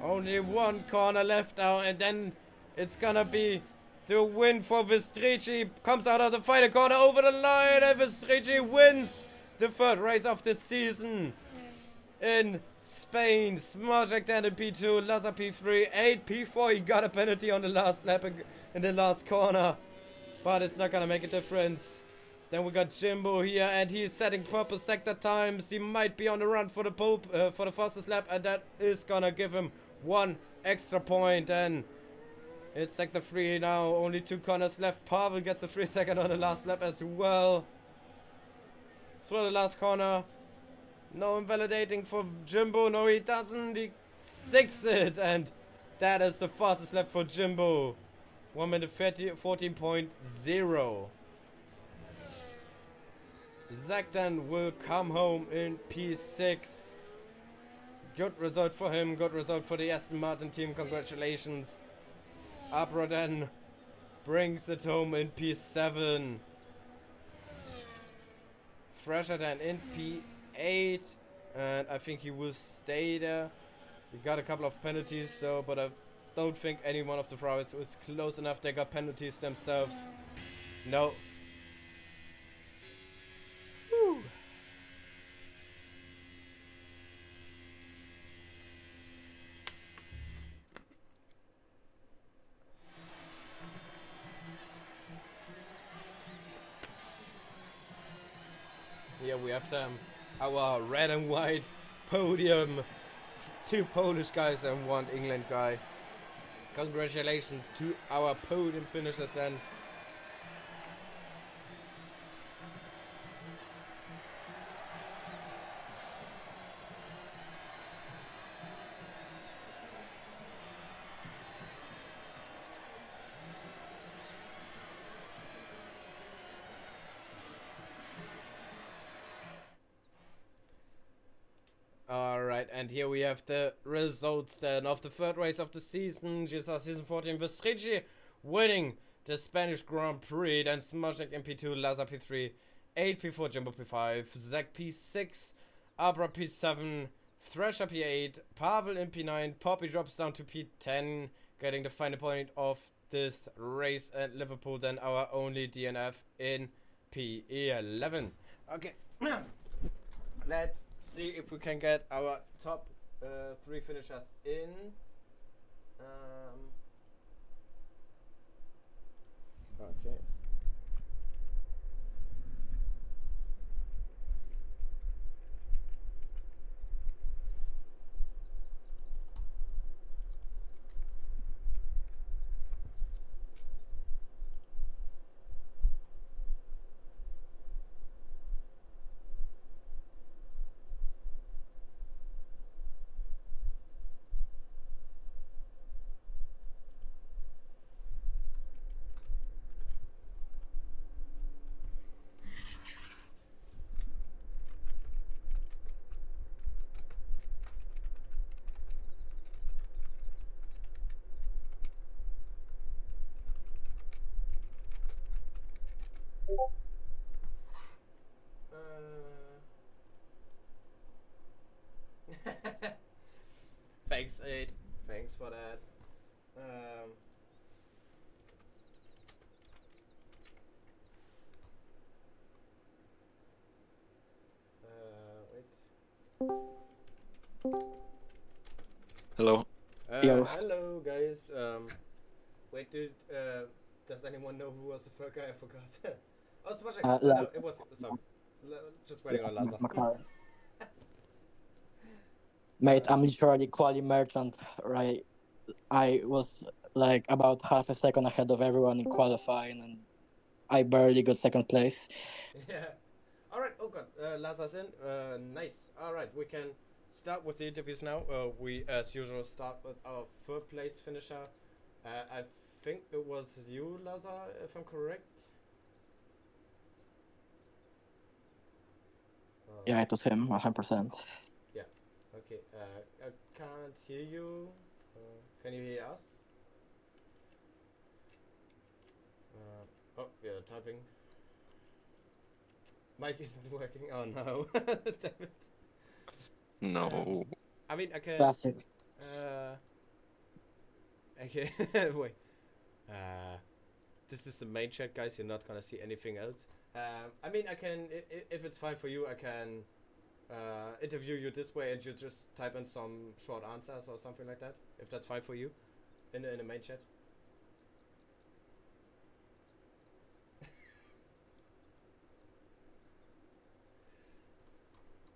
Only one corner left now, and then it's gonna be the win for Vestrici. Comes out of the final corner over the line, and Vestrici wins the 3rd race of the season in Spain. Smoshek then in P2, Lazar P3, 8 P4. He got a penalty on the last lap in the last corner, but it's not gonna make a difference. Then we got Jimbo here, and he's setting proper sector times. He might be on the run for the fastest lap, and that is gonna give him 1 extra point. And it's sector 3 now, only 2 corners left. Pavel gets a 3 second on the last lap as well. Through the last corner. No invalidating for Jimbo. No, he doesn't. He sticks it. And that is the fastest lap for Jimbo. 1 minute 14.0. Zach then will come home in P6. Good result for him. Good result for the Aston Martin team. Congratulations. Abra then brings it home in P7. Thrasher then in P8. And I think he will stay there. He got a couple of penalties though, but I don't think any one of the routes was close enough. They got penalties themselves. No. Whew. Yeah, we have them. Our red and white podium. 2 Polish guys and 1 England guy. Congratulations to our podium finishers then. Alright, and here we have the results then of the 3rd race of the season. GSR Season 14 Vestrici winning the Spanish Grand Prix. Then Smoshek in P2, Lazar P3, 8 P4, Jimbo P5, Zach P6, Abra P7, Thrasher P8, Pavel in P9, Poppy drops down to P10, getting the final point of this race at Liverpool. Then our only DNF in P11. Okay, let's see if we can get our top 3 finishers in. Okay. Thanks, 8. Thanks for that. Um, wait. Hello. Yo. Hello, guys. Wait, dude. Does anyone know who was the third guy? I forgot. Oh, Smash. No, it was. Sorry. Just waiting on Laza. McLaren. Mate, I'm literally quality merchant, right? I was like about half a second ahead of everyone in qualifying, and I barely got second place. Yeah. All right. Oh god. Laza's in. Nice. All right. We can start with the interviews now. We, as usual, start with our third place finisher. I think it was you, Laza, if I'm correct. Yeah, it was him, 100%. Yeah. Okay. I can't hear you. Can you hear us? Oh, yeah, typing. Mic isn't working. Oh no. Damn it. No. I mean, I can. Classic. Okay. Wait. This is the main chat, guys. You're not gonna see anything else. I mean, I can. If it's fine for you, I can interview you this way, and you just type in some short answers or something like that. If that's fine for you, in the main chat.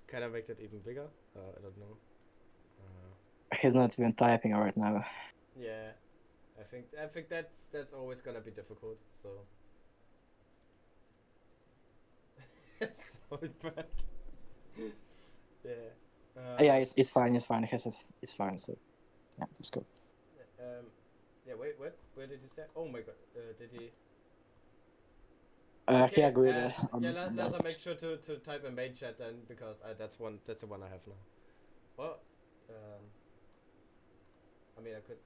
Can I make that even bigger? I don't know. He's not even typing right now. Yeah, I think that's always gonna be difficult. So. So back. Yeah. Yeah, it's fine. It's fine. It's fine. So, yeah, let's go. Yeah. Wait. What? Where did he say? Oh my god. Did he? He agreed. Yeah. Laza, make sure to type in main chat then, because that's the one I have now. Well, I mean, I could.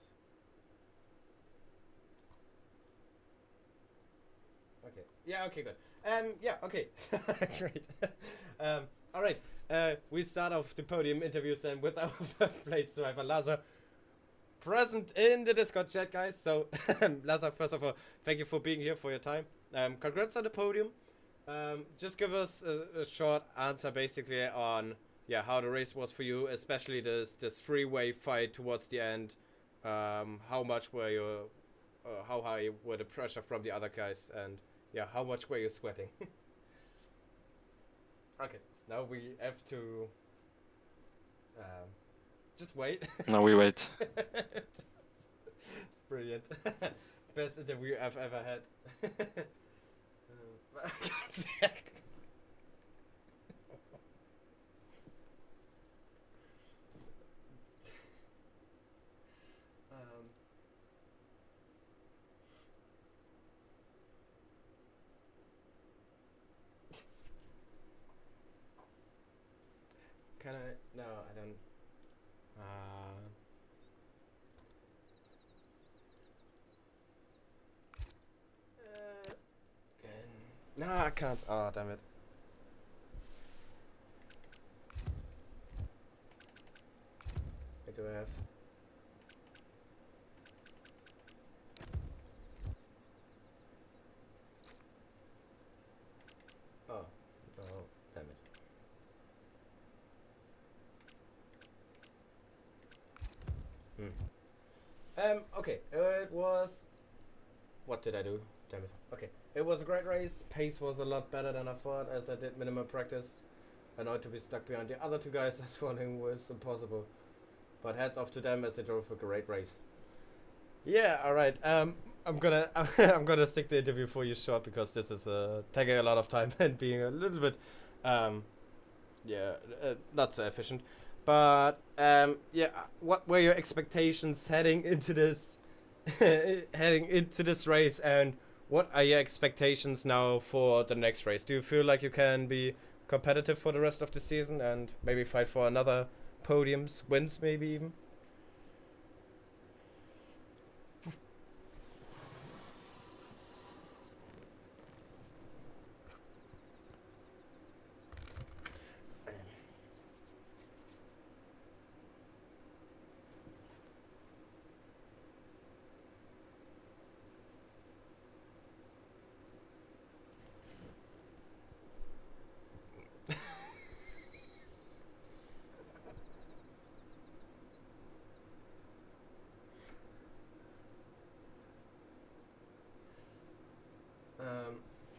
Okay. Yeah. Okay. Good. Yeah. Okay. Great. All right. We start off the podium interviews then with our first place driver, Laza, present in the Discord chat, guys. So, Laza, first of all, thank you for being here, for your time. Congrats on the podium. Just give us a short answer, basically, on how the race was for you, especially this three-way fight towards the end. How much were you? How high were the pressure from the other guys, and how much were you sweating? Okay, now we have to just wait. Now we wait. It's brilliant. Best interview I've ever had. Can I? No, I don't. No, I can't. Oh, damn it. What do I have? Oh, no, damn it. Okay, it was... What did I do? Damn it. Okay, it was a great race. Pace was a lot better than I thought, as I did minimum practice. Annoyed to be stuck behind the other two guys, as following was impossible. But hats off to them, as they drove a great race. Yeah, alright. I'm gonna stick the interview for you short, because this is taking a lot of time and being a little bit not so efficient. But what were your expectations heading into this race, and what are your expectations now for the next race? Do you feel like you can be competitive for the rest of the season and maybe fight for another podiums, wins maybe even?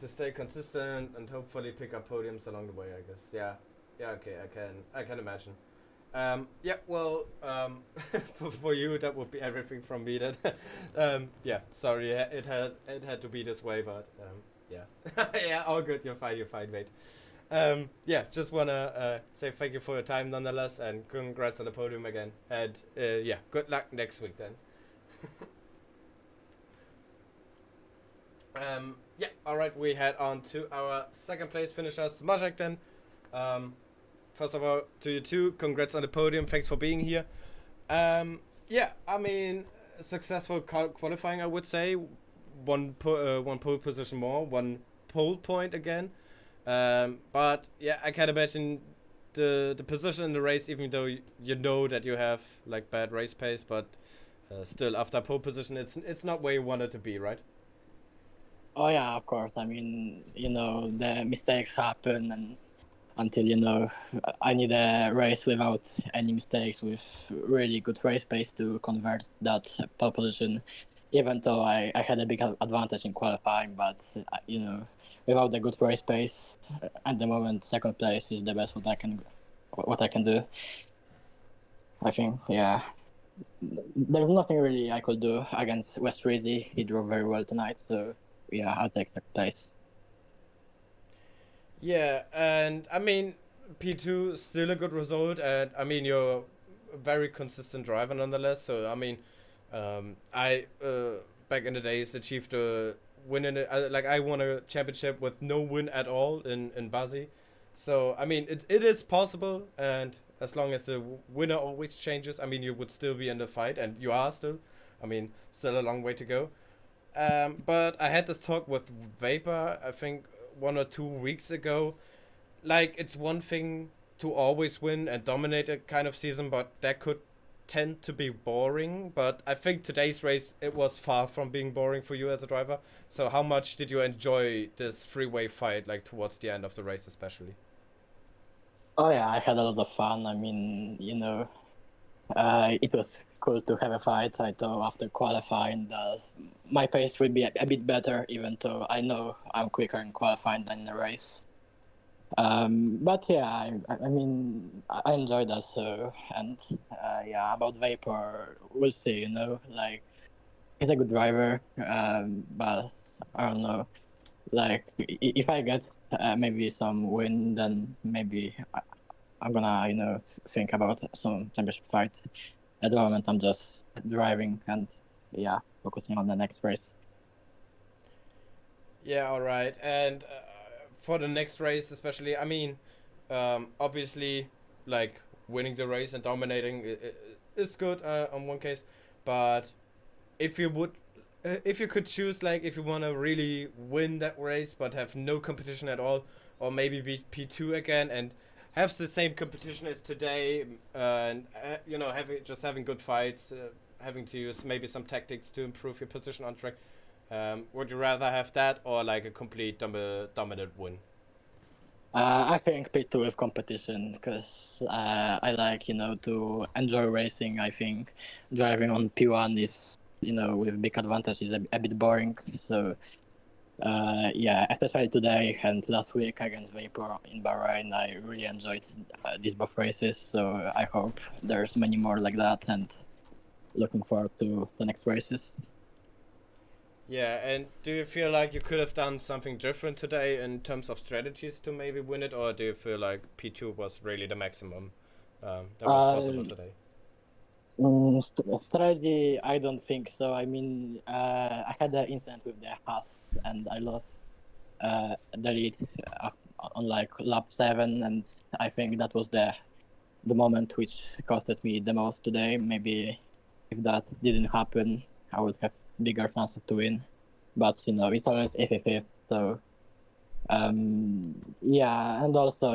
to stay consistent and hopefully pick up podiums along the way, I guess. Yeah. Yeah, okay, I can imagine. Yeah, well, for you that would be everything from me. Then, yeah, sorry, it had to be this way, but yeah, yeah, all good. You're fine, mate. Yeah, just wanna say thank you for your time nonetheless, and congrats on the podium again. And yeah, good luck next week then. Yeah, all right, we head on to our second place finishers, Majek then. First of all, to you two, congrats on the podium. Thanks for being here. Yeah, I mean, successful qualifying, I would say. One pole position more, one pole point again. But yeah, I can imagine the position in the race, even though you know that you have like bad race pace, but still after pole position, it's not where you want it to be, right? Oh yeah, of course. I mean, the mistakes happen, and until I need a race without any mistakes, with really good race pace to convert that pole position. Even though I had a big advantage in qualifying, but without the good race pace, at the moment, second place is the best what I can do. I think, yeah. There's nothing really I could do against West Rizzi. He drove very well tonight, so yeah, I'll take third place. Yeah, and I mean, P2 still a good result, and I mean, you're a very consistent driver nonetheless. So, I mean, I back in the days achieved a win in it. Like, I won a championship with no win at all in Bazi. So, I mean, it is possible, and as long as the winner always changes, I mean, you would still be in the fight, and you are still. I mean, still a long way to go. But I had this talk with Vapor, I think 1 or 2 weeks ago. Like, it's one thing to always win and dominate a kind of season, but that could tend to be boring. But I think today's race, it was far from being boring for you as a driver. So how much did you enjoy this three-way fight, like towards the end of the race especially? Oh yeah, I had a lot of fun. I mean, it was cool to have a fight. I thought after qualifying that my pace will be a bit better, even though I know I'm quicker in qualifying than in the race. But yeah, I mean, I enjoyed that. So, and yeah, about Vapor, we'll see. Like, he's a good driver, but I don't know. Like, if I get maybe some win, then maybe I'm gonna, think about some championship fight. At the moment, I'm just driving and, yeah, focusing on the next race. Yeah, all right. And for the next race, especially, I mean, obviously, like winning the race and dominating is good on one case, but if you would, if you could choose, like, if you want to really win that race but have no competition at all, or maybe be P2 again and have the same competition as today, and having good fights, having to use maybe some tactics to improve your position on track. Would you rather have that or like a complete dominant win? I think P2 with competition, because I like, to enjoy racing. I think driving on P1 is, with big advantage, is a bit boring. So, yeah, especially today and last week against Vapor in Bahrain, I really enjoyed these both races. So I hope there's many more like that, and looking forward to the next races. Yeah, and do you feel like you could have done something different today in terms of strategies to maybe win it, or do you feel like P2 was really the maximum that was possible Uh, today? Strategy, I don't think so. I mean, I had an incident with the Haas, and I lost the lead uh, on like lap 7, and I think that was the moment which costed me the most today. Maybe if that didn't happen, I would have bigger chances to win. But it's always if. So yeah, and also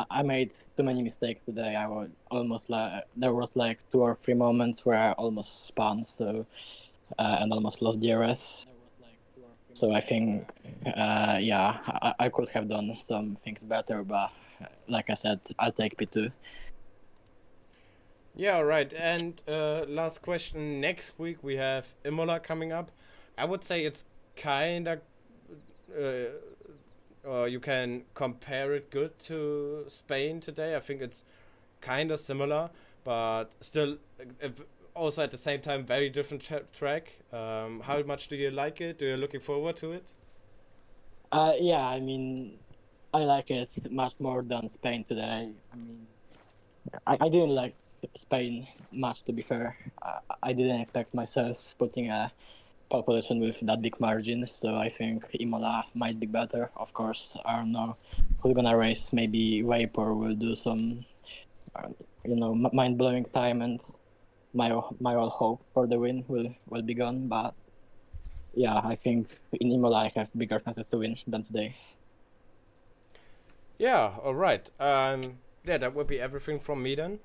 I made too many mistakes today. I was almost like there was like 2 or 3 moments where I almost spun, so and almost lost DRS. So I think yeah, I could have done some things better, but like I said, I'll take P2. Yeah, all right. And last question. Next week we have Imola coming up. I would say it's kind of uh, you can compare it good to Spain today. I think it's kind of similar, but still, also at the same time, very different track. How much do you like it? Do you looking forward to it? Yeah, I mean, I like it much more than Spain today. I mean, I didn't like Spain much, to be fair. I didn't expect myself putting a pole position with that big margin, so I think Imola might be better. Of course, I don't know who's gonna race. Maybe Vapor will do some, uh, mind blowing time, and my all hope for the win will be gone. But yeah, I think in Imola I have bigger chances to win than today. Yeah, all right. Yeah, that would be everything from me then.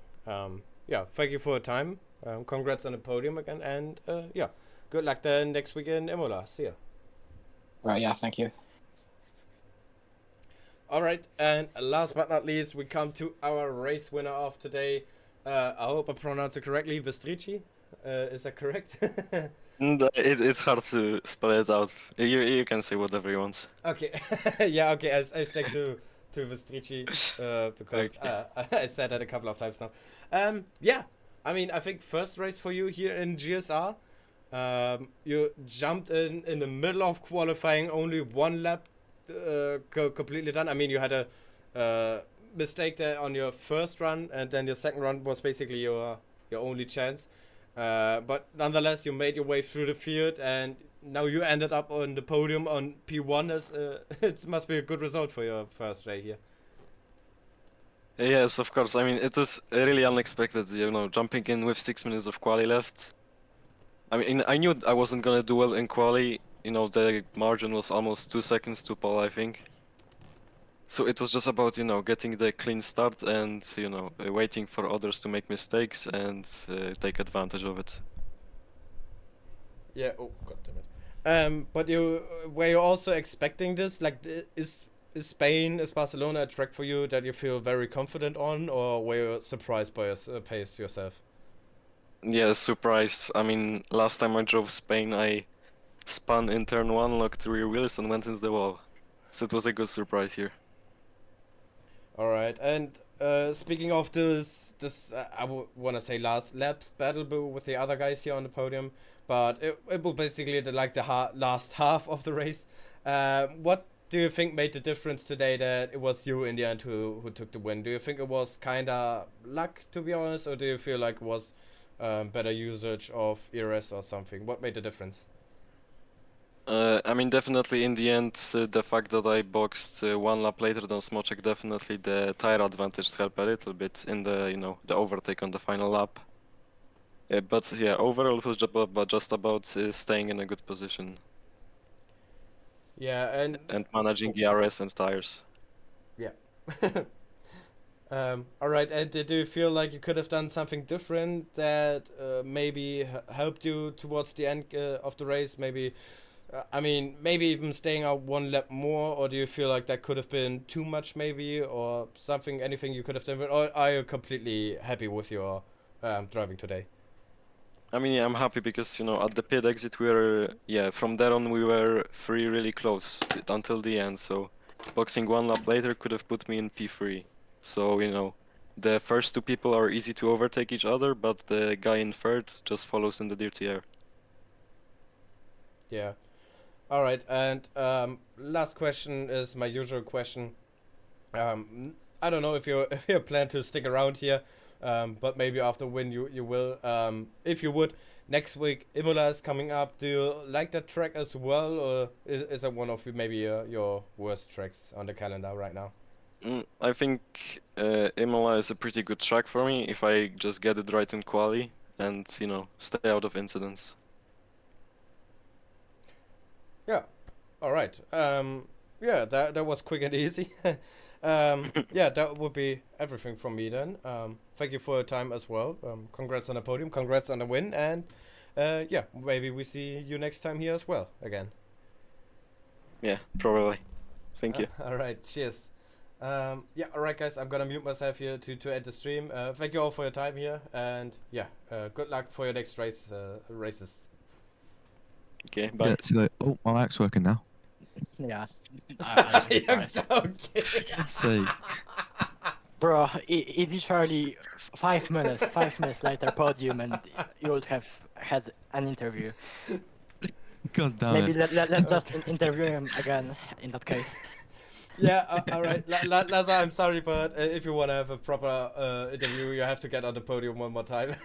Yeah, thank you for your time. Congrats on the podium again, and yeah, good luck then next week in Imola. See ya. Right, yeah, thank you. All right, and last but not least, we come to our race winner of today. I hope I pronounced it correctly. Vestrici, is that correct? It's hard to spell it out. You can say whatever you want. Okay, yeah, okay. I stick to Vestrici because Okay. I said that a couple of times now. Yeah, I mean, I think first race for you here in GSR. You jumped in the middle of qualifying, only one lap completely done. I mean, you had a mistake there on your first run, and then your second run was basically your only chance. But nonetheless, you made your way through the field, and now you ended up on the podium on P1. As it must be a good result for your first race here. Yes, of course. I mean, it was really unexpected, jumping in with 6 minutes of quali left. I mean, I knew I wasn't gonna do well in quali. The margin was almost 2 seconds to pole, I think. So it was just about, getting the clean start and, waiting for others to make mistakes and take advantage of it. Yeah. Oh, god damn it. But were you also expecting this? Like, is Spain, is Barcelona a track for you that you feel very confident on, or were you surprised by your pace yourself? Yeah, surprise. I mean, last time I drove Spain, I spun in turn one, locked rear wheels, and went into the wall. So it was a good surprise here. All right. And speaking of this I would want to say last laps battle with the other guys here on the podium, but it was basically the last half of the race. What do you think made the difference today that it was you in the end who took the win? Do you think it was kind of luck, to be honest, or do you feel like it was better usage of ERS or something? What made the difference? I mean, definitely in the end, the fact that I boxed one lap later than Smoczek, definitely the tire advantage helped a little bit in the overtake on the final lap. But yeah, overall it was just about staying in a good position Yeah, and and managing the RS and tires. yeah. All right, and do you feel like you could have done something different that maybe helped you towards the end of the race? Maybe, I mean, maybe even staying out one lap more, or do you feel like that could have been too much, maybe, or something, anything you could have done? Or are you completely happy with your driving today? I mean, yeah, I'm happy because, at the pit exit from there on we were three really close until the end, so boxing one lap later could have put me in P3. So, the first two people are easy to overtake each other, but the guy in third just follows in the dirty air. Yeah. All right, and last question is my usual question. I don't know if you if you plan to stick around here, but maybe after win you will. If you would, next week Imola is coming up. Do you like that track as well, or is it one of maybe your worst tracks on the calendar right now? I think Imola is a pretty good track for me if I just get it right in quali and, stay out of incidents. Yeah. All right. Yeah, that was quick and easy. Yeah, that would be everything from me then. Thank you for your time as well. Congrats on the podium. Congrats on the win. And yeah, maybe we see you next time here as well again. Yeah, probably. Thank you. All right. Cheers. Yeah. All right, guys. I'm gonna mute myself here to end the stream. Thank you all for your time here. And yeah, good luck for your next races. Okay, bye. Yeah, see, like, oh, my mic's working now. Yeah, I I'm surprised. joking. Let's see. Bro, it literally 5 minutes later podium, and you would have had an interview. God damn Maybe it. let's just interview him again in that case. Yeah, all right. Laza, I'm sorry, but if you want to have a proper interview, you have to get on the podium one more time.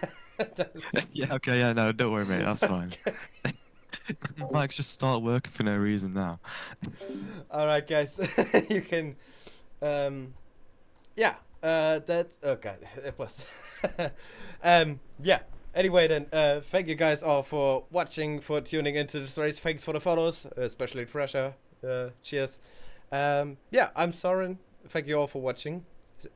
Yeah, okay, yeah, no, don't worry, mate. That's fine. Mike's just start working for no reason now. All right, guys. You can. Yeah. That. Oh god, it was. Yeah. Anyway, then. Thank you guys all for watching, for tuning into this race. Thanks for the follows, especially Thrasher. Cheers. Yeah, I'm Soren. Thank you all for watching.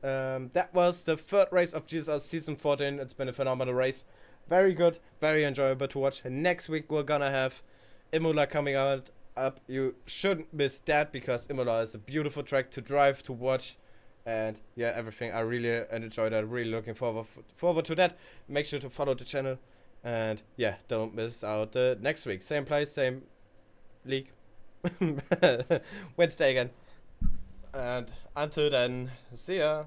That was the third race of GSR Season 14. It's been a phenomenal race. Very good, very enjoyable to watch. Next week we're gonna have Imola coming out up. You shouldn't miss that because Imola is a beautiful track to drive, to watch, and yeah, everything. I really enjoyed that. Really looking forward to that. Make sure to follow the channel, and yeah, don't miss out the next week. Same place, same league. Wednesday again. And until then, see ya.